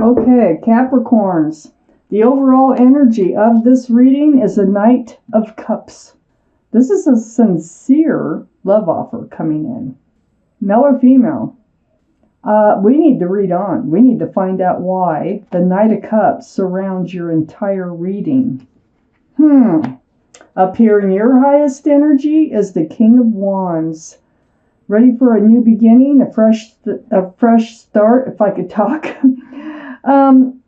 Okay, Capricorns. The overall energy of this reading is a Knight of Cups. This is a sincere love offer coming in. Male or female? We need to read on. We need to find out why the Knight of Cups surrounds your entire reading. Up here in your highest energy is the King of Wands. Ready for a new beginning, a fresh start, if I could talk.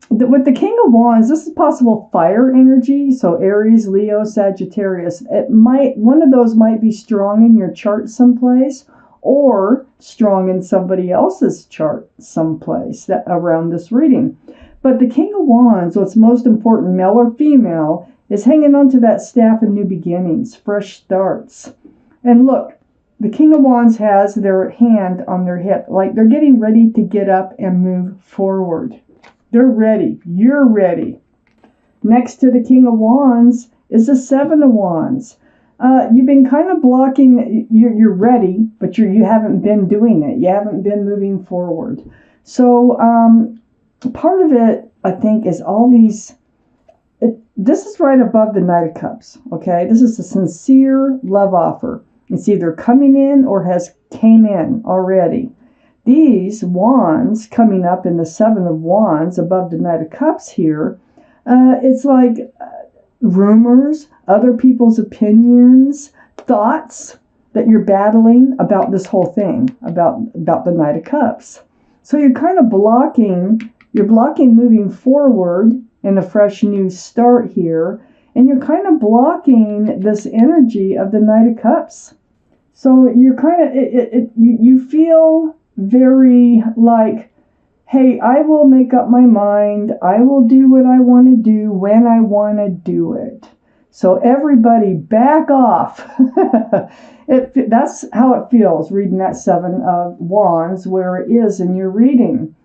With the King of Wands, this is possible fire energy, so Aries, Leo, Sagittarius. One of those might be strong in your chart someplace, or strong in somebody else's chart someplace around this reading. But the King of Wands, what's most important, male or female, is hanging on to that staff of new beginnings, fresh starts. And look, the King of Wands has their hand on their hip, like they're getting ready to get up and move forward. They're ready. You're ready. Next to the King of Wands is the Seven of Wands. You've been kind of blocking. You're ready, but you haven't been doing it. You haven't been moving forward. So part of it, I think, is all these. This is right above the Knight of Cups. Okay, this is a sincere love offer. It's either coming in or has came in already. These wands coming up in the Seven of Wands above the Knight of Cups here, it's like rumors, other people's opinions, thoughts that you're battling about this whole thing, about the Knight of Cups. So you're kind of blocking moving forward in a fresh new start here, and you're kind of blocking this energy of the Knight of Cups. So you're kind of, you feel very like, hey, I will make up my mind. I will do what I want to do when I want to do it. So everybody back off. That's how it feels reading that Seven of Wands where it is in your reading.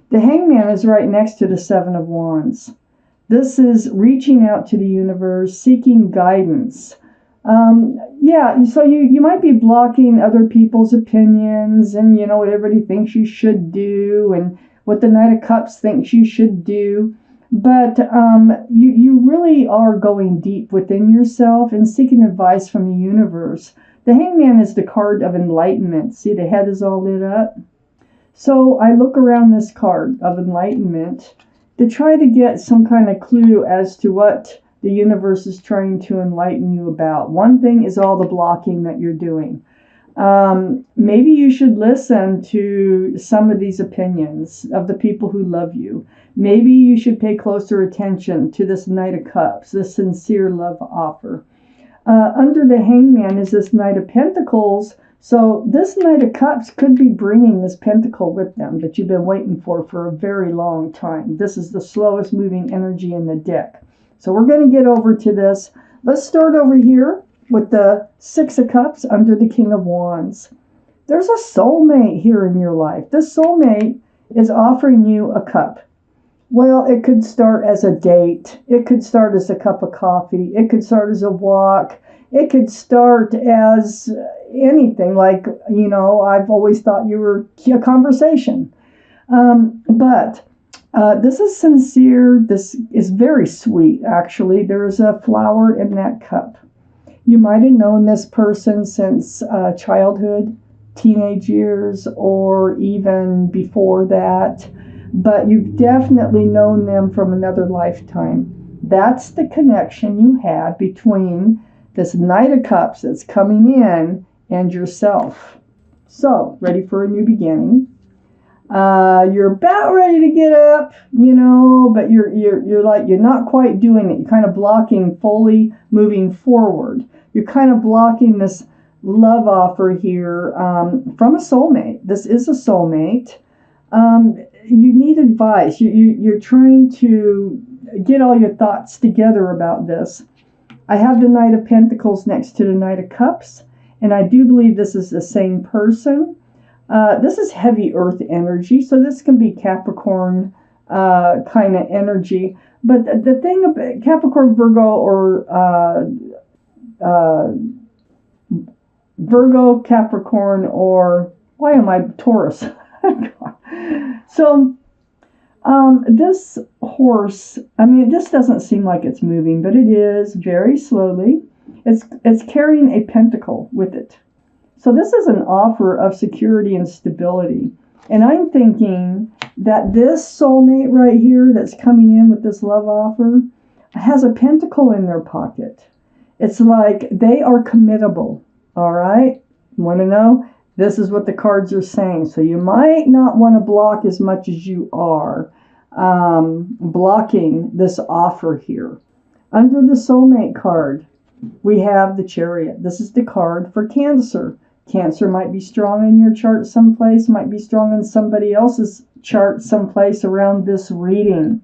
The Hangman is right next to the Seven of Wands. This is reaching out to the universe, seeking guidance. So you might be blocking other people's opinions and, what everybody thinks you should do and what the Knight of Cups thinks you should do. But you really are going deep within yourself and seeking advice from the universe. The Hangman is the card of enlightenment. See, the head is all lit up. So I look around this card of enlightenment to try to get some kind of clue as to what the universe is trying to enlighten you about. One thing is all the blocking that you're doing. Maybe you should listen to some of these opinions of the people who love you. Maybe you should pay closer attention to this Knight of Cups, this sincere love offer. Under the Hangman is this Knight of Pentacles. So this Knight of Cups could be bringing this pentacle with them that you've been waiting for a very long time. This is the slowest moving energy in the deck. So we're going to get over to this. Let's start over here with the Six of Cups under the King of Wands. There's a soulmate here in your life. This soulmate is offering you a cup. Well, it could start as a date. It could start as a cup of coffee. It could start as a walk. It could start as anything. Like, I've always thought you were a conversation. But this is sincere. This is very sweet, actually. There is a flower in that cup. You might have known this person since childhood, teenage years, or even before that. But you've definitely known them from another lifetime. That's the connection you had between this Knight of Cups that's coming in and yourself. So, ready for a new beginning. You're about ready to get up, but you're not quite doing it. You're kind of blocking fully moving forward. You're kind of blocking this love offer here from a soulmate. This is a soulmate. You need advice. You're trying to get all your thoughts together about this. I have the Knight of Pentacles next to the Knight of Cups, and I do believe this is the same person. This is heavy earth energy, so this can be Capricorn kind of energy. But the thing about Capricorn, Virgo, or Virgo, Capricorn, or why am I Taurus? So This horse, I mean, this doesn't seem like it's moving, but it is very slowly. It's carrying a pentacle with it. So this is an offer of security and stability. And I'm thinking that this soulmate right here that's coming in with this love offer has a pentacle in their pocket. It's like they are committable. All right? Want to know? This is what the cards are saying. So you might not want to block as much as you are blocking this offer here. Under the soulmate card, we have the Chariot. This is the card for Cancer. Cancer might be strong in your chart someplace, might be strong in somebody else's chart someplace around this reading.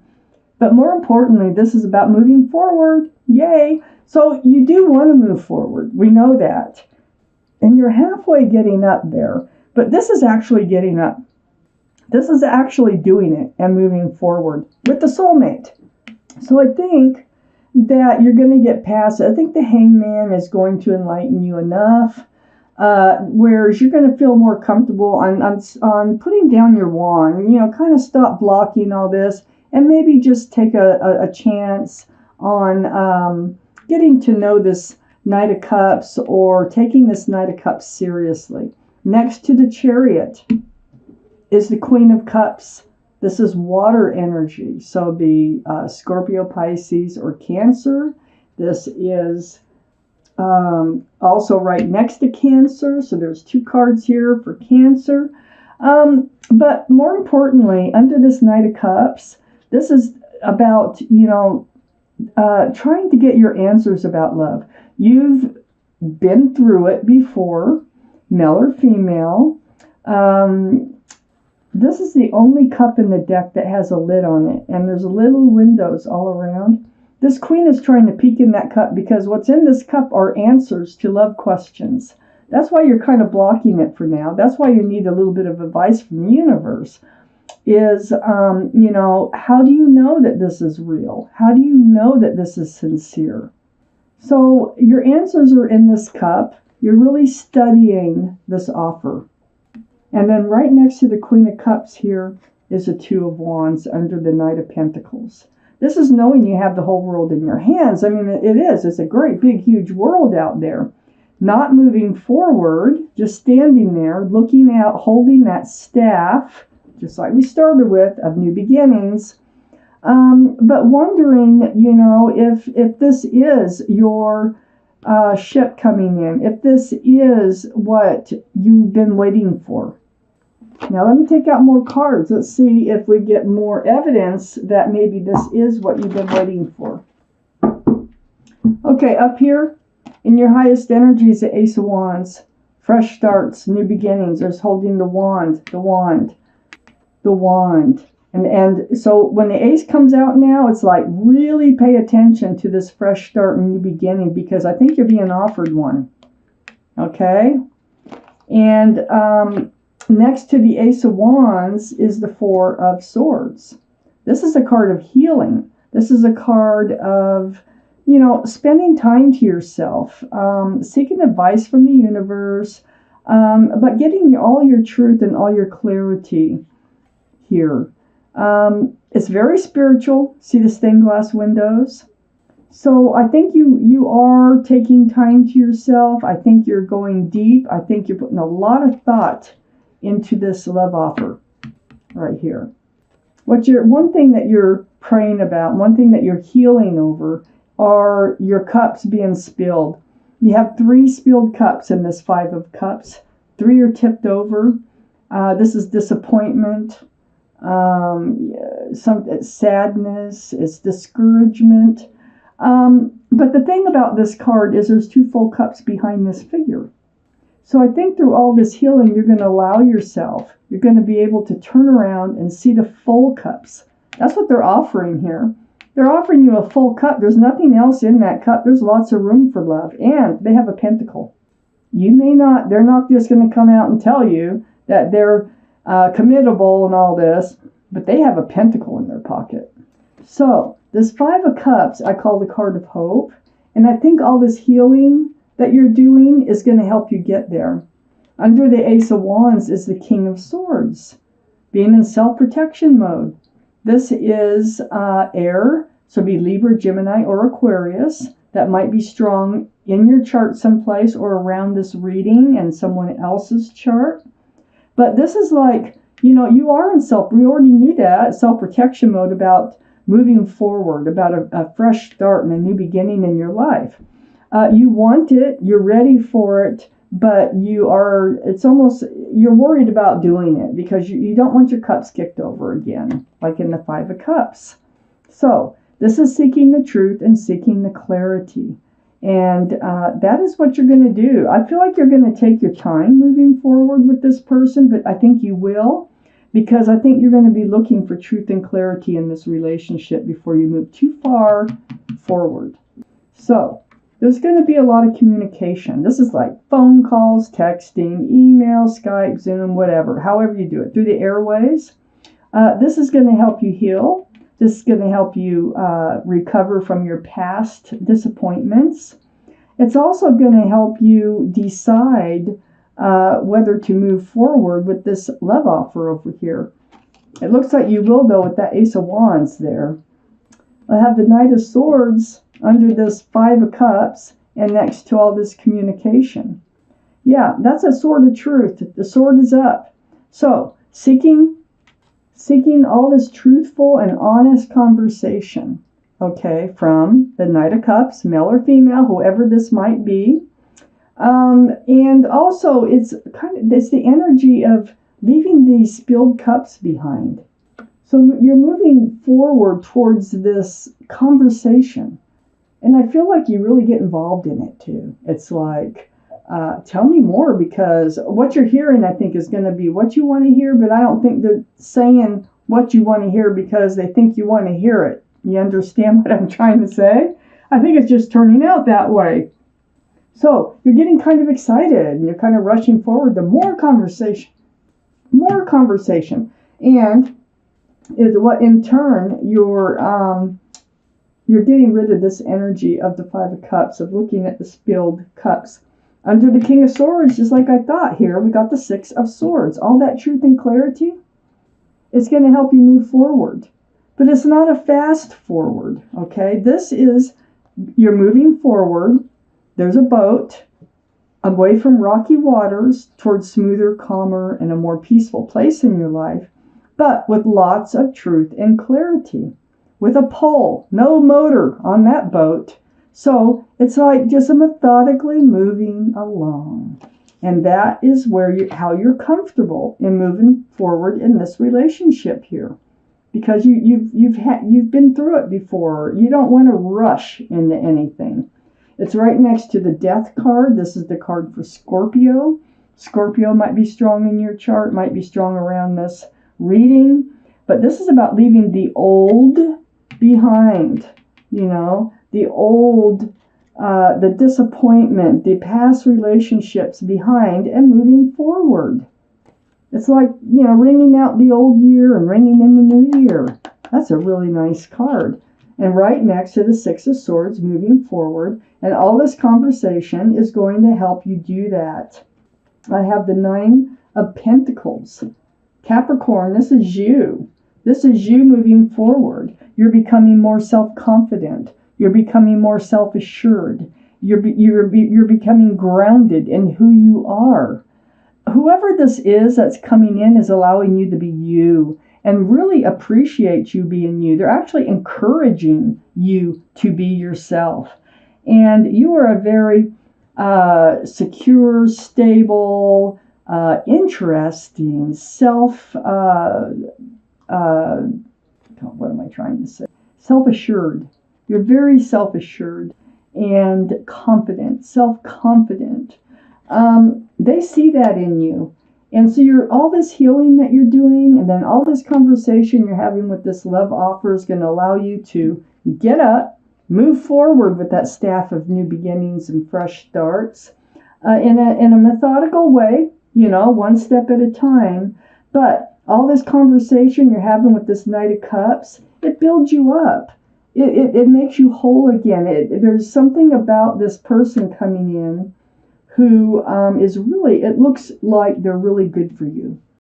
But more importantly, this is about moving forward. Yay! So you do want to move forward. We know that. And you're halfway getting up there. But this is actually getting up. This is actually doing it and moving forward with the soulmate. So I think that you're going to get past it. I think the Hangman is going to enlighten you enough. Whereas you're going to feel more comfortable on putting down your wand, kind of stop blocking all this and maybe just take a chance on getting to know this Knight of Cups or taking this Knight of Cups seriously. Next to the Chariot is the Queen of Cups. This is water energy, so be Scorpio, Pisces, or Cancer. This is also right next to Cancer, so there's 2 cards here for Cancer. But more importantly, under this Knight of Cups, this is about, trying to get your answers about love. You've been through it before, male or female. This is the only cup in the deck that has a lid on it, and there's little windows all around. This Queen is trying to peek in that cup because what's in this cup are answers to love questions. That's why you're kind of blocking it for now. That's why you need a little bit of advice from the universe. Is, how do you know that this is real? How do you know that this is sincere? So your answers are in this cup. You're really studying this offer. And then right next to the Queen of Cups here is a 2 of Wands under the Knight of Pentacles. This is knowing you have the whole world in your hands. I mean, it is. It's a great, big, huge world out there. Not moving forward, just standing there, looking out, holding that staff, just like we started with, of new beginnings. But wondering, if this is your ship coming in, if this is what you've been waiting for. Now let me take out more cards. Let's see if we get more evidence that maybe this is what you've been waiting for. Okay, up here in your highest energy is the Ace of Wands. Fresh starts, new beginnings. There's holding the wand, the wand, the wand. And so when the ace comes out now, it's like really pay attention to this fresh start and new beginning because I think you're being offered one. Okay? And next to the Ace of Wands is the 4 of Swords. This is a card of healing. This is a card of, spending time to yourself, seeking advice from the universe, but getting all your truth and all your clarity here. It's very spiritual. See the stained glass windows? So I think you are taking time to yourself. I think you're going deep. I think you're putting a lot of thought into this love offer right here. One thing that you're praying about, one thing that you're healing over are your cups being spilled. You have 3 spilled cups in this 5 of Cups. 3 are tipped over. This is disappointment. It's sadness, it's discouragement. But the thing about this card is there's 2 full cups behind this figure. So I think through all this healing, you're going to allow yourself, you're going to be able to turn around and see the full cups. That's what they're offering here. They're offering you a full cup. There's nothing else in that cup. There's lots of room for love. And they have a pentacle. They're not just going to come out and tell you that they're committable and all this, but they have a pentacle in their pocket. So this 5 of Cups I call the card of hope, and I think all this healing that you're doing is going to help you get there. Under the Ace of Wands is the King of Swords, being in self-protection mode. This is air, so be Libra, Gemini, or Aquarius. That might be strong in your chart someplace or around this reading and someone else's chart. But this is like, you are in we already knew that, self-protection mode about moving forward, about a fresh start and a new beginning in your life. You want it, you're ready for it, but you're worried about doing it because you don't want your cups kicked over again, like in the Five of Cups. So this is seeking the truth and seeking the clarity. And that is what you're going to do. I feel like you're going to take your time moving forward with this person, but I think you will, because I think you're going to be looking for truth and clarity in this relationship before you move too far forward. So there's going to be a lot of communication. This is like phone calls, texting, email, Skype, Zoom, whatever, however you do it, through the airways. This is going to help you heal. This is going to help you recover from your past disappointments. It's also going to help you decide whether to move forward with this love offer over here. It looks like you will, though, with that Ace of Wands there. I have the Knight of Swords under this Five of Cups and next to all this communication. Yeah, that's a sword of truth. The sword is up. So, seeking all this truthful and honest conversation, okay, from the Knight of Cups, male or female, whoever this might be. And also it's the energy of leaving these spilled cups behind. So you're moving forward towards this conversation. And I feel like you really get involved in it too. It's like, tell me more, because what you're hearing, I think, is going to be what you want to hear, but I don't think they're saying what you want to hear because they think you want to hear it. You understand what I'm trying to say? I think it's just turning out that way. So you're getting kind of excited and you're kind of rushing forward to more conversation. And is what in turn you're getting rid of this energy of the Five of Cups, of looking at the spilled cups. Under the King of Swords, just like I thought here, we got the Six of Swords. All that truth and clarity, it's going to help you move forward. But it's not a fast forward, okay? This is, you're moving forward. There's a boat away from rocky waters towards smoother, calmer, and a more peaceful place in your life, but with lots of truth and clarity. With a pole, no motor on that boat. So it's like just methodically moving along. And that is how you're comfortable in moving forward in this relationship here. Because you've been through it before. You don't want to rush into anything. It's right next to the Death card. This is the card for Scorpio. Scorpio might be strong in your chart, might be strong around this reading. But this is about leaving the old behind, the old, the disappointment, the past relationships behind, and moving forward. It's like, ringing out the old year and ringing in the new year. That's a really nice card. And right next to the Six of Swords, moving forward. And all this conversation is going to help you do that. I have the Nine of Pentacles. Capricorn, this is you. This is you moving forward. You're becoming more self-confident. You're becoming more self-assured. You're becoming grounded in who you are. Whoever this is that's coming in is allowing you to be you and really appreciate you being you. They're actually encouraging you to be yourself. And you are a very secure, stable, interesting, self-assured. You're very self-assured and confident, self-confident. They see that in you. And so all this healing that you're doing, and then all this conversation you're having with this love offer is going to allow you to get up, move forward with that staff of new beginnings and fresh starts in a methodical way, one step at a time. But all this conversation you're having with this Knight of Cups, it builds you up. It makes you whole again. There's something about this person coming in who is really, it looks like they're really good for you.